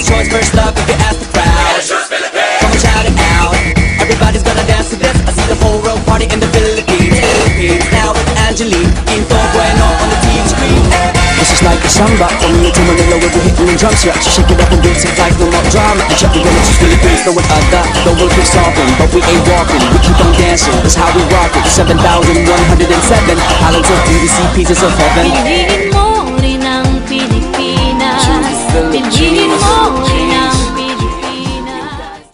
Everybody's choice, first up if you ask the crowd. Come on, shout it out. Everybody's gonna dance to this. I see the whole world party in the Philippines. Now with Angelique, Quinto Bueno on the TV screen. This is like a samba, from here to Manila we'll be hitting the drums. Yeah, so shake it up and do it like no more drama. And check the village is Philippines, no one other. The world keeps talking, but we ain't walking. We keep on dancing, that's how we rock it. 7,107 islands of beauty, see pieces of heaven.